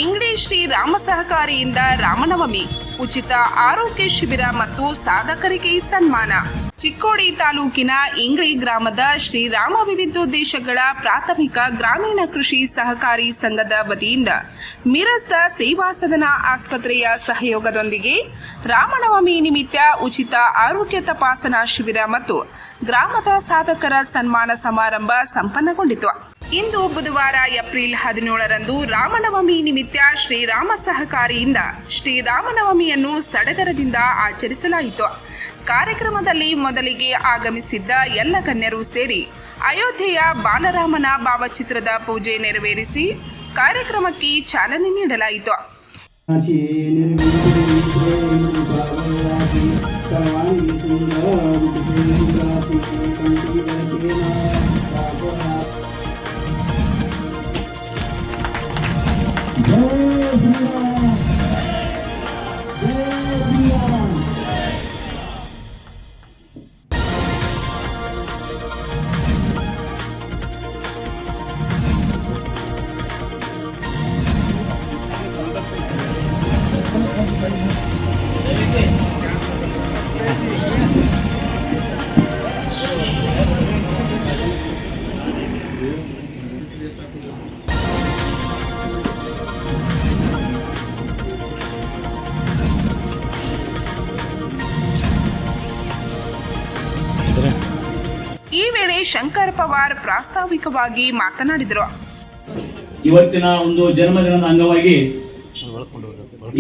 English Shri Rama ಸಹಕಾರಿಯಿಂದ Ramanavami ಉಚಿತ ಆರೋಗ್ಯ ಶಿಬಿರ ಮತ್ತು ಸಾಧಕರಿಗೆ ಸನ್ಮಾನ. ಚಿಕ್ಕೋಡಿ ತಾಲೂಕಿನ ಇಂಗ್ಳಿ ಗ್ರಾಮದ ಶ್ರೀರಾಮ ವಿವಿಧೋದ್ದೇಶಗಳ ಪ್ರಾಥಮಿಕ ಗ್ರಾಮೀಣ ಕೃಷಿ ಸಹಕಾರಿ ಸಂಘದ ವತಿಯಿಂದ ಮಿರಸ್ದ ಸೇವಾ ಸದನ ಆಸ್ಪತ್ರೆಯ ಸಹಯೋಗದೊಂದಿಗೆ ರಾಮನವಮಿ ನಿಮಿತ್ತ ಉಚಿತ ಆರೋಗ್ಯ ತಪಾಸಣಾ ಶಿಬಿರ ಮತ್ತು ಗ್ರಾಮದ ಸಾಧಕರ ಸನ್ಮಾನ ಸಮಾರಂಭ ಸಂಪನ್ನಗೊಂಡಿತು. ಇಂದು ಬುಧವಾರ ಏಪ್ರಿಲ್ 17ರಂದು ರಾಮನವಮಿ ನಿಮಿತ್ತ ಶ್ರೀರಾಮ ಸಹಕಾರಿಯಿಂದ ಶ್ರೀರಾಮನವಮಿಯನ್ನು ಸಡಗರದಿಂದ ಆಚರಿಸಲಾಯಿತು. ಕಾರ್ಯಕ್ರಮದಲ್ಲಿ ಮೊದಲಿಗೆ ಆಗಮಿಸಿದ್ದ ಎಲ್ಲ ಗಣ್ಯರು ಸೇರಿ ಅಯೋಧ್ಯೆಯ ಬಾಲರಾಮನ ಭಾವಚಿತ್ರದ ಪೂಜೆ ನೆರವೇರಿಸಿ ಕಾರ್ಯಕ್ರಮಕ್ಕೆ ಚಾಲನೆ ನೀಡಲಾಯಿತು. ಈ ವೇಳೆ ಶಂಕರ್ ಪವಾರ್ ಪ್ರಾಸ್ತಾವಿಕವಾಗಿ ಮಾತನಾಡಿದರು. ಇವತ್ತಿನ ಒಂದು ಜನ್ಮದಿನದ ಅಂಗವಾಗಿ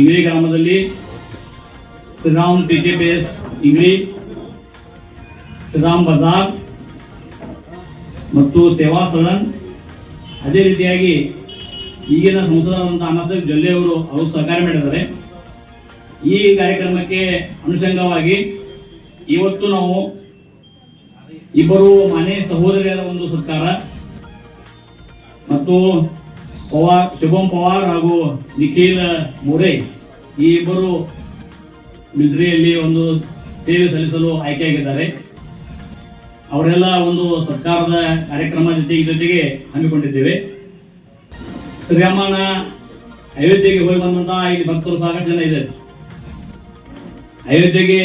ಇಂಗ್ಳಿ ಗ್ರಾಮದಲ್ಲಿ ಶ್ರೀರಾಮ್ ಟಿಕೆಪೇಸ್ ಇಂಗ್ಳಿ, ಶ್ರೀರಾಮ್ ಬಜಾರ್ ಮತ್ತು ಸೇವಾ ಸದನ್, ಅದೇ ರೀತಿಯಾಗಿ ಈಗಿನ ಸಂಸದರಾದಂಥ ಅನಸಕ್ ಜೊಲ್ಲೆ ಅವರು ಸಹಕಾರ ಮಾಡಿದ್ದಾರೆ. ಈ ಕಾರ್ಯಕ್ರಮಕ್ಕೆ ಅನುಷಂಗವಾಗಿ ಇವತ್ತು ನಾವು ಇಬ್ಬರು ಮನೆ ಸಹೋದರಿಯರ ಒಂದು ಸತ್ಕಾರ ಮತ್ತು ಶುಭಂ ಪವಾರ್ ಹಾಗೂ ನಿಖಿಲ್ ಮೋರೆ ಈ ಇಬ್ಬರು ಮಿಲಿಟರಿಯಲ್ಲಿ ಒಂದು ಸೇವೆ ಸಲ್ಲಿಸಲು ಆಯ್ಕೆಯಾಗಿದ್ದಾರೆ. ಅವರೆಲ್ಲ ಒಂದು ಸತ್ಕಾರದ ಕಾರ್ಯಕ್ರಮ ಜೊತೆಗೆ ಹಮ್ಮಿಕೊಂಡಿದ್ದೇವೆ. ಶ್ರೀರಾಮನ ಅಯೋಧ್ಯೆಗೆ ಹೋಗಿ ಬಂದಂತಹ ಇಲ್ಲಿ ಭಕ್ತರು ಸಾಕಷ್ಟು ಜನ ಇದ್ದಾರೆ. ಅಯೋಧ್ಯೆಗೆ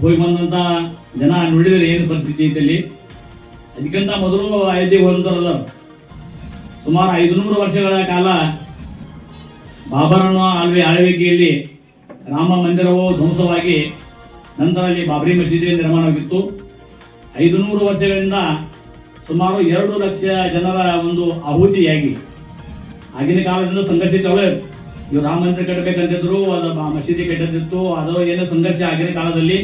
ಹೋಗಿ ಬಂದಂತ ಜನ ನೋಡಿದರೆ ಏನು ಪರಿಸ್ಥಿತಿ ಐತಲ್ಲಿ. ಅದಕ್ಕಿಂತ ಮೊದಲು ಅಯೋಧ್ಯೆಗೆ ಹೋದಂತರಲ್ಲ, ಸುಮಾರು 500 ವರ್ಷಗಳ ಕಾಲ ಬಾಬರನ ಆಳ್ವಿಕೆಯಲ್ಲಿ ರಾಮ ಮಂದಿರವು ಧ್ವಂಸವಾಗಿ ನಂತರ ಅಲ್ಲಿ ಬಾಬರಿ ಮಸೀದಿ ನಿರ್ಮಾಣವಾಗಿತ್ತು. 500 ವರ್ಷಗಳಿಂದ ಸುಮಾರು 2 ಲಕ್ಷ ಜನರ ಒಂದು ಆಹುತಿಯಾಗಿ ಆಗಿನ ಕಾಲದಿಂದ ಸಂಘರ್ಷ ಇವು ರಾಮ ಮಂದಿರ ಕಟ್ಟಬೇಕಂತಿದ್ರು, ಅದು ಮಸೀದಿ ಕಟ್ಟದಿತ್ತು, ಅದು ಏನೋ ಸಂಘರ್ಷ ಆಗಿನ ಕಾಲದಲ್ಲಿ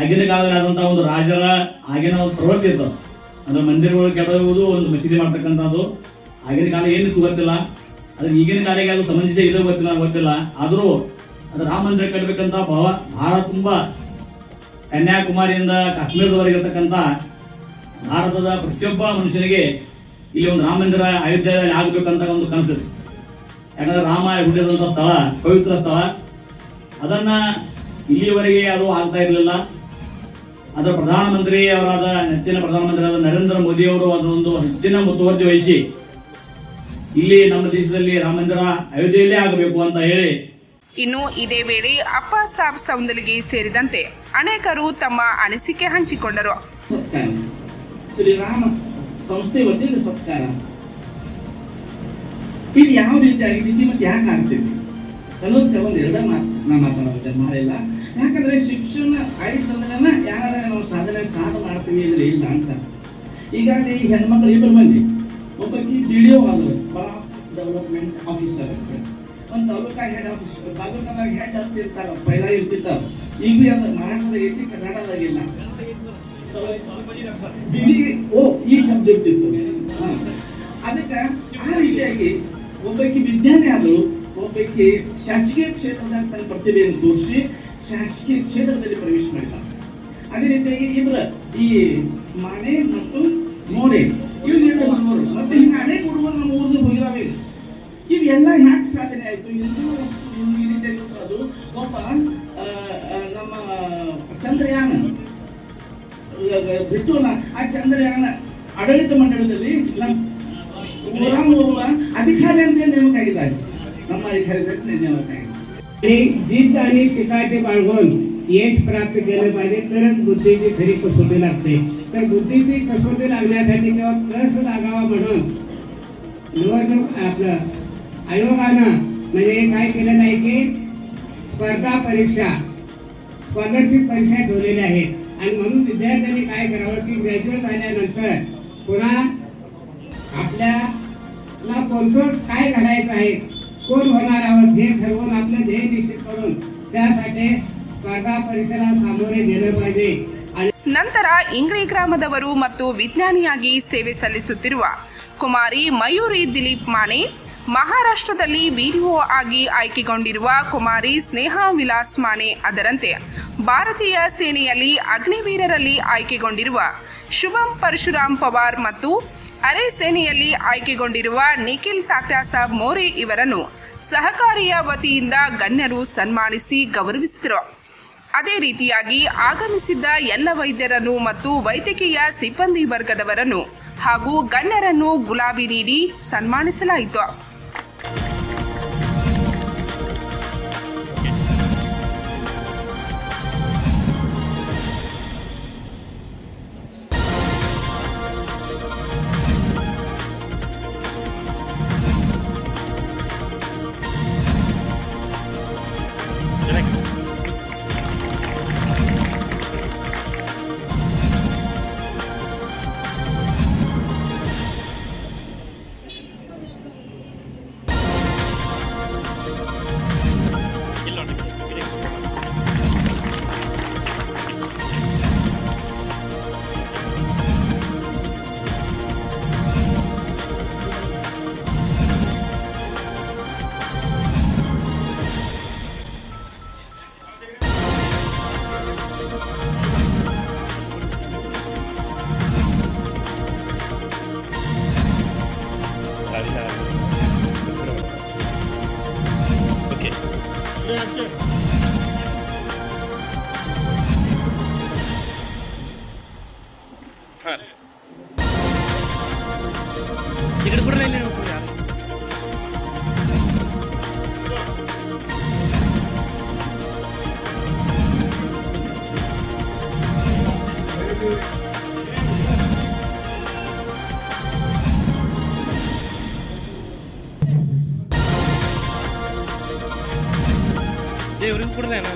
ಆದಂತಹ ಒಂದು ರಾಜರ ಆಗಿನ ಒಂದು ಪ್ರವೃತ್ತಿ ಇರ್ತದೆ. ಅಂದ್ರೆ ಮಂದಿರಗಳು ಕೆಡವುವುದು, ಒಂದು ಮಸೀದಿ ಮಾಡ್ತಕ್ಕಂಥದ್ದು ಆಗಿನ ಕಾಲ ಏನು ಗೊತ್ತಿಲ್ಲ. ಅದ್ರ ಈಗಿನ ಕಾಲಿಗೆ ಅದು ಸಂಬಂಧಿಸಿ ಇದು ಗೊತ್ತಿಲ್ಲ. ಆದರೂ ಅದು ರಾಮ ಮಂದಿರ ಕಟ್ಟಬೇಕಂತ ಭಾರತ ತುಂಬ ಕನ್ಯಾಕುಮಾರಿಯಿಂದ ಕಾಶ್ಮೀರದವರೆಗೆ ಇರ್ತಕ್ಕಂಥ ಭಾರತದ ಪ್ರತಿಯೊಬ್ಬ ಮನುಷ್ಯನಿಗೆ ಇಲ್ಲಿ ಒಂದು ರಾಮ ಮಂದಿರ ಅಯೋಧ್ಯೆಯಲ್ಲಿ ಆಗ್ಬೇಕಂತ ಒಂದು ಕನಸಿದೆ. ಯಾಕಂದ್ರೆ ರಾಮ ಹುಟ್ಟಿದಂಥ ಸ್ಥಳ, ಪವಿತ್ರ ಸ್ಥಳ. ಅದನ್ನ ಇಲ್ಲಿಯವರೆಗೆ ಅದು ಆಗ್ತಾ ಇರಲಿಲ್ಲ. ಅದರ ಪ್ರಧಾನಮಂತ್ರಿ ಅವರಾದ ನೆಚ್ಚಿನ ಪ್ರಧಾನಮಂತ್ರಿಯಾದ ನರೇಂದ್ರ ಮೋದಿ ಅವರು ಅದೊಂದು ಹೆಚ್ಚಿನ ಮುತುವರ್ಜಿ ವಹಿಸಿ ಇಲ್ಲಿ ನಮ್ಮ ದೇಶದಲ್ಲಿ ರಾಮ ಮಂದಿರ ಅಯೋಧ್ಯೆಯಲ್ಲೇ ಆಗಬೇಕು ಅಂತ ಹೇಳಿ. ಇನ್ನು ಇದೇ ವೇಳೆ ಅಪ್ಪ ಸಾಬ್ ಸೌಂದಲಿಗೆ ಸೇರಿದಂತೆ ಅನೇಕರು ತಮ್ಮ ಅನಿಸಿಕೆ ಹಂಚಿಕೊಂಡರು. ಶ್ರೀರಾಮ ಸಂಸ್ಥೆ ವತಿಯಿಂದ ಸತ್ಕಾರ ಇದು ಯಾವ ರೀತಿಯಾಗಿ ವಿಧಿ ಮತ್ತೆ ಯಾಕೆ ಆಗ್ತೈತಿ ಅನ್ನೋದಕ್ಕೆ ಒಂದು ಎರಡೇ ಮಾತನಾಡುತ್ತೆ ಮಾಡಿಲ್ಲ. ಯಾಕಂದ್ರೆ ಶಿಕ್ಷಣ ಆಯ್ತಂದ್ರೆ ಯಾರಾದ್ರೆ ನಾವು ಸಾಧನೆ ಮಾಡ್ತೀವಿ ಅಂದ್ರೆ ಇಲ್ಲ ಅಂತ. ಈಗಾಗಲೇ ಈ ಹೆಣ್ಮಕ್ಳು ಇಬ್ಬರು ಮಂದಿ, ಒಬ್ಬಕ್ಕೆ BDO ಆದ್ರು, ಬ್ಲಾಕ್ ಡೆವಲಪ್ಮೆಂಟ್ ಆಫೀಸರ್, ಒಂದು ತಾಲೂಕಾ ಹೆಡ್ ಆಫೀಸರ್, ತಾಲೂಕಾದಾಗ ಹೆಡ್ ಅಂತ ಇರ್ತಾರ, ಪೈಲ ಇರ್ತಿರ್ತಾರ. ಈಗ ಅದು ಮಹಾರಾಷ್ಟ್ರದ ಐತಿ, ಕರ್ನಾಟಕದಾಗಿಲ್ಲ. BDO ಈ ಶಬ್ದ ಇರ್ತಿತ್ತು. ಅದಕ್ಕೆ ಆ ರೀತಿಯಾಗಿ ಒಬ್ಬಕ್ಕೆ ವಿಜ್ಞಾನಿ ಆದ್ರು, ಒಬ್ಬಕ್ಕೆ ಶಾಸಕೀಯ ಕ್ಷೇತ್ರದಾಗ ತನ್ನ ಪ್ರತಿಭೆಯನ್ನು ತೋರಿಸಿ ಶಾಸಕೀಯ ಕ್ಷೇತ್ರದಲ್ಲಿ ಪ್ರವೇಶ ಮಾಡಿದ್ದಾರೆ. ಅದೇ ರೀತಿಯಾಗಿ ಇಬ್ಬರ ಈ ಮಾನೆ ಮತ್ತು ಮೋರೆ ಇವು 2 ಹುಡುಗರು ಮತ್ತೆ ಹಿಂಗೆ ಅನೇಕ ಹುಡುಗರು ನಮ್ಮ ಊರಿಗೆ ಹೋಗಿದಾವೆ. ಇವೆಲ್ಲ ಯಾಕೆ ಸಾಧನೆ ಆಯ್ತು? ಈ ರೀತಿಯಾಗಿ ಅದು ಒಬ್ಬ ನಮ್ಮ ಚಂದ್ರಯಾನ ಬಿಟ್ಟು ಆ ಚಂದ್ರಯಾನ ಆಡಳಿತ ಮಂಡಳದಲ್ಲಿ ಊರ ಅಧಿಕಾರಿ ಅಂತ ನೇಮಕ ಆಗಿದ್ದಾರೆ, ನಮ್ಮ ಅಧಿಕಾರಿ ನೇಮಕ ಆಗಿದೆ. जिद्द आणि चिकाटी बाळगून यश प्राप्त केलं पाहिजे, तरच बुद्धीची खरी कसोटी लागते. तर बुद्धीची कसोटी लागण्यासाठी किंवा कस लागावा म्हणून निवडणूक आपलं आयोगानं म्हणजे काय केलेलं आहे की स्पर्धा परीक्षा, स्कॉलरशिप परीक्षा ठेवलेल्या आहेत. आणि म्हणून विद्यार्थ्यांनी काय करावं की ग्रॅज्युएट झाल्यानंतर पुन्हा आपल्याला कोणतं काय घडायचं आहे, कोण होणार आहोत हे ठरवून आपलं ध्येय निश्चित करून त्यासाठी स्पर्धा परीक्षेला सामोरे गेलं पाहिजे. ನಂತರ ಇಂಗ್ರಿ ಗ್ರಾಮದವರು ಮತ್ತು ವಿಜ್ಞಾನಿಯಾಗಿ ಸೇವೆ ಸಲ್ಲಿಸುತ್ತಿರುವ ಕುಮಾರಿ ಮಯೂರಿ ದಿಲೀಪ್ ಮಾಣೆ, ಮಹಾರಾಷ್ಟ್ರದಲ್ಲಿ ವಿಡಿಒ ಆಗಿ ಆಯ್ಕೆಗೊಂಡಿರುವ ಕುಮಾರಿ ಸ್ನೇಹಾ ವಿಲಾಸ್ ಮಾಣೆ, ಅದರಂತೆ ಭಾರತೀಯ ಸೇನೆಯಲ್ಲಿ ಅಗ್ನಿವೀರರಲ್ಲಿ ಆಯ್ಕೆಗೊಂಡಿರುವ ಶುಭಂ ಪರಶುರಾಮ್ ಪವಾರ್ ಮತ್ತು ಅರೆ ಸೇನೆಯಲ್ಲಿ ಆಯ್ಕೆಗೊಂಡಿರುವ ನಿಖಿಲ್ ತಾತ್ಯಾಸಾಬ್ ಮೋರೆ ಇವರನ್ನು ಸಹಕಾರಿಯ ವತಿಯಿಂದ ಗಣ್ಯರು ಸನ್ಮಾನಿಸಿ ಗೌರವಿಸಿದರು. ಅದೇ ರೀತಿಯಾಗಿ ಆಗಮಿಸಿದ್ದ ಎಲ್ಲ ವೈದ್ಯರನ್ನು ಮತ್ತು ವೈದ್ಯಕೀಯ ಸಿಬ್ಬಂದಿ ವರ್ಗದವರನ್ನು ಹಾಗೂ ಗಣ್ಯರನ್ನು ಗುಲಾಬಿ ನೀಡಿ ಸನ್ಮಾನಿಸಲಾಯಿತು. ఇక్కడ కూడా వెళ్ళాను. దేవుడికి కూడా లేనా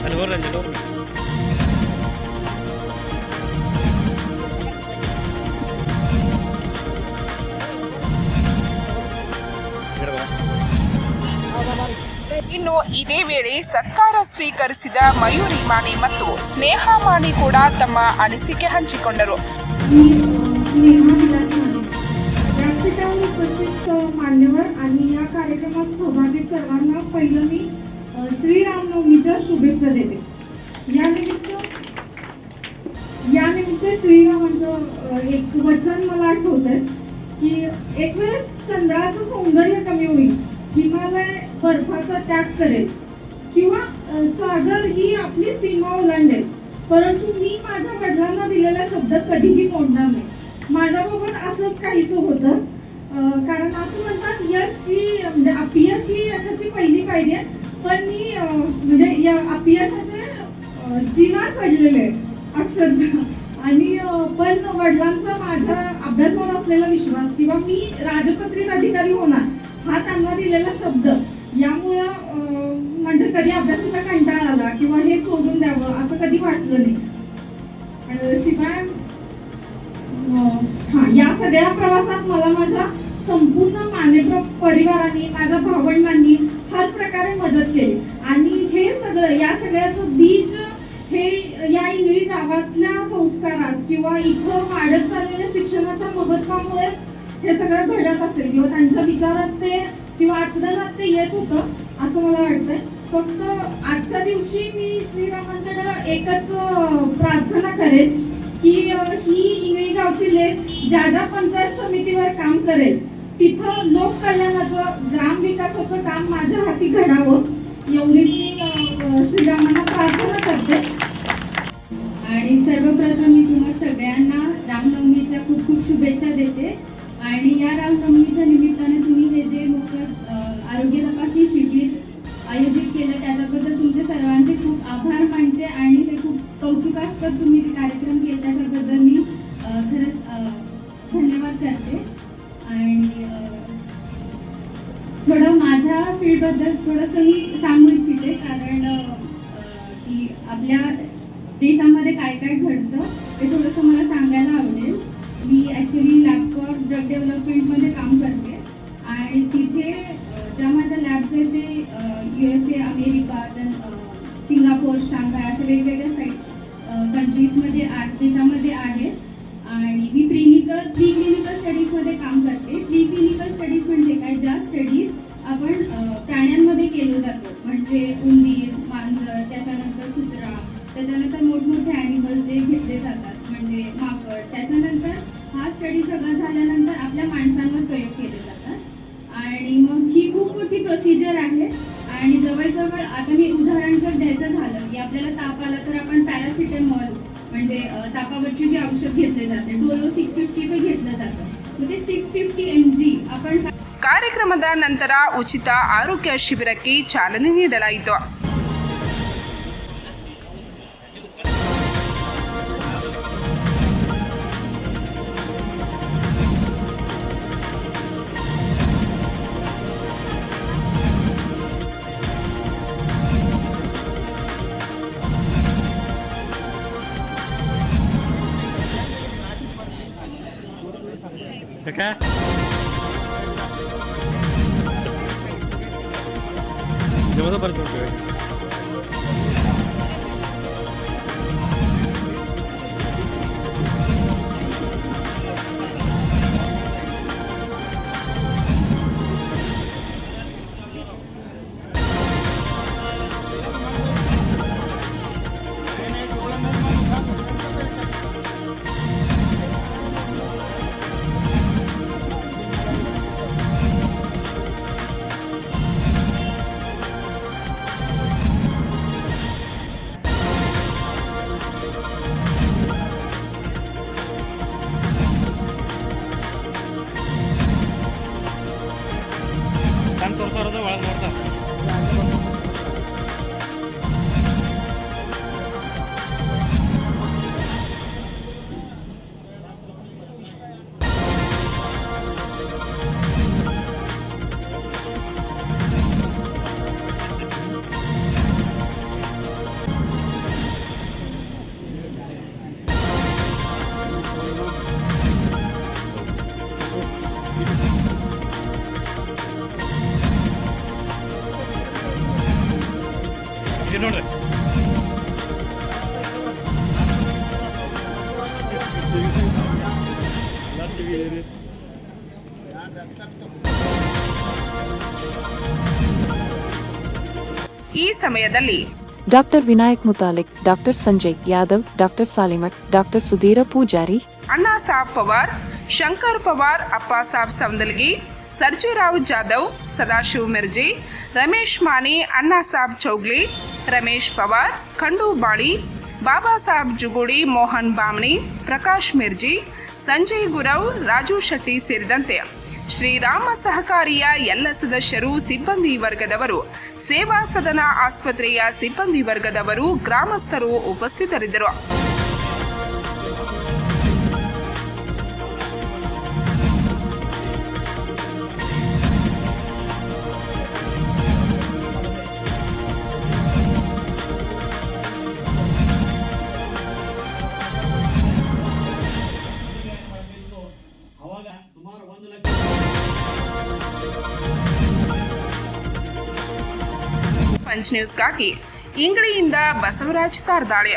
ಅಲ್ಲಿ ಹೋಗ್ರಂಜ ಇನ್ನು ಇದೇ ವೇಳೆ ಸತ್ಕಾರ ಸ್ವೀಕರಿಸಿದ ಮಯೂರಿ ಮಾಣಿ ಮತ್ತು ಸ್ನೇಹಾ ಮಾಣಿ ಕೂಡ ತಮ್ಮ ಅನಿಸಿಕೆ ಹಂಚಿಕೊಂಡರು. व्यासपीठावर उपस्थित मान्यवर आणि या कार्यक्रमात सहभागी सर्वांना पहिलं मी श्रीरामनवमीच्या शुभेच्छा देते. यानिमित्त श्रीरामांचं एक वचन मला आठवतंय की एक वेळेस चंद्राचं सौंदर्य कमी होईल, हिमालय बर्फाचा त्याग करेल किंवा सागर ही आपली सीमा ओलांडेल, परंतु मी माझ्या वडिलांना दिलेला शब्द कधीही मोडणार नाही. माझ्याबरोबर असंच काहीच होतं. कारण असं म्हणतात यश ही म्हणजे अपयश ही यशाची पहिली पायरी आहे, पण मी म्हणजे या अपयशाचे जिना चढलेले अक्षरशः. आणि पण वडिलांचा माझ्या अभ्यासावर असलेला विश्वास किंवा मी राजपत्रित अधिकारी होणार हा त्यांना दिलेला शब्द, यामुळं म्हणजे कधी अभ्यासाचा कंटाळा आला किंवा हे सोडून द्यावं असं कधी वाटलं नाही. शिवाय या सगळ्या प्रवासात मला माझ्या संपूर्ण माने परिवाराने, माझ्या भावंडांनी हर प्रकारे मदत केली. आणि हे सगळं या सगळ्याचं बीज हे या इंग्रजी गावातल्या संस्कारात किंवा इथं वाढत चाललेल्या शिक्षणाच्या महत्त्वामुळे हे सगळं घडत असेल किंवा त्यांच्या विचारात ते किंवा आचरणात ते येत होतं असं मला वाटतंय. फक्त आजच्या दिवशी मी श्रीरामांकडे एकच प्रार्थना करेन की ही इंगळी गावची लेक ज्या ज्या पंचायत समितीवर काम करेल तिथं लोककल्याणाचं ग्राम विकासाचं काम माझ्या हाती घडावं एवढी मी श्रीरामांना प्रार्थना करते. आणि सर्वप्रथम मी तुम्हा सगळ्यांना रामनवमीच्या खूप खूप शुभेच्छा देते. आणि या रामनवमीच्या निमित्ताने तुम्ही हे जे मोफत आरोग्य तपासणी शिबिर आयोजित केलं त्याच्याबद्दल तुमचे सर्वांचे खूप आभार मानते. आणि हे खूप कौतुकास्पद तुम्ही कार्यक्रम केले त्याच्याबद्दल मी खरंच धन्यवाद करते. आणि थोडं माझ्या फील्डबद्दल थोडंसं मी सांगू इच्छिते, कारण की आपल्या देशामध्ये काय काय घडतं ते थोडंसं मला सांगायला आवडेल. मी ॲक्च्युली लॅब फॉर ड्रग डेव्हलपमेंटमध्ये काम करते आणि तिथे ज्या माझ्या लॅब्स आहेत ते USA, अमेरिका, सिंगापूर, शांघाय अशा वेगवेगळ्या कंट्रीजमध्ये देशामध्ये आहेत. आणि मी प्री क्लिनिकल स्टडीजमध्ये काम करते. प्री क्लिनिकल स्टडीज म्हणजे काय, ज्या स्टडीज आपण प्राण्यांमध्ये केलं जातं, म्हणजे उंदीर, मांजर, त्याच्यानंतर कुत्रा, त्याच्यानंतर मोठमोठे ॲनिमल्स जे घेतले जातात म्हणजे माकड. त्याच्यानंतर हा स्टडी सगळं झाल्यानंतर आपल्या माणसांवर प्रयोग केले जातात. आणि मग ही खूप मोठी प्रोसिजर आहे. आणि जवळजवळ आता मी उदाहरण जर द्यायचं झालं की आपल्याला ताप आला तर आपण पॅरासिटामॉल म्हणजे तापावरची जी औषध घेतले जाते डोलो 650 घेतलं जातं. मग ते 650 mg आपण ಕಾರ್ಯಕ್ರಮದ ನಂತರ ಉಚಿತ ಆರೋಗ್ಯ ಶಿಬಿರಕ್ಕೆ ಚಾಲನೆ ನೀಡಲಾಯಿತು. काका जेव्हा बरं ತೋರಿಸೋದು ಒಳಗೆ ನೋಡ್ತಾರೆ. ಇದು ನೋಡ್ರಿ ಈ ಸಮಯದಲ್ಲಿ doctor Vinayak Mutalik, doctor Sanjay Yadav, doctor Salimath, doctor Sudhir Pujari, Anna Saab Pawar, Shankar Pawar, ಅಪ್ಪ ಸಾಬ್ ಸೌಂದಲ್ಗಿ, ಸರ್ಜುರಾವ್ ಜಾಧವ್, ಸದಾಶಿವ್ ಮಿರ್ಜಿ, ರಮೇಶ್ ಮಾನಿ, ಅಣ್ಣಾ ಸಾಬ್ ಚೌಗ್ಲಿ, ರಮೇಶ್ ಪವಾರ್, ಖಂಡು ಬಾಳಿ, ಬಾಬಾ ಸಾಬ್ ಜುಗುಡಿ, ಮೋಹನ್ ಬಾಮ್ನಿ, ಪ್ರಕಾಶ್ ಮಿರ್ಜಿ, ಸಂಜಯ್ ಗುರವ್, ರಾಜು ಶೆಟ್ಟಿ ಸೇರಿದಂತೆ ಶ್ರೀರಾಮ ಸಹಕಾರಿಯ ಎಲ್ಲ ಸದಸ್ಯರು, ಸಿಬ್ಬಂದಿ ವರ್ಗದವರು, ಸೇವಾ ಸದನ ಆಸ್ಪತ್ರೆಯ ಸಿಬ್ಬಂದಿ ವರ್ಗದವರು, ಗ್ರಾಮಸ್ಥರು ಉಪಸ್ಥಿತರಿದ್ದರು. ಅವಾಗ ಸುಮಾರು 1 ಲಕ್ಷ ಪಂಚ್ ನ್ಯೂಸ್ಗಾಗಿ ಇಂಗಳಿಯಿಂದ ಬಸವರಾಜ್ ತಾರ್ದಾಳೆ.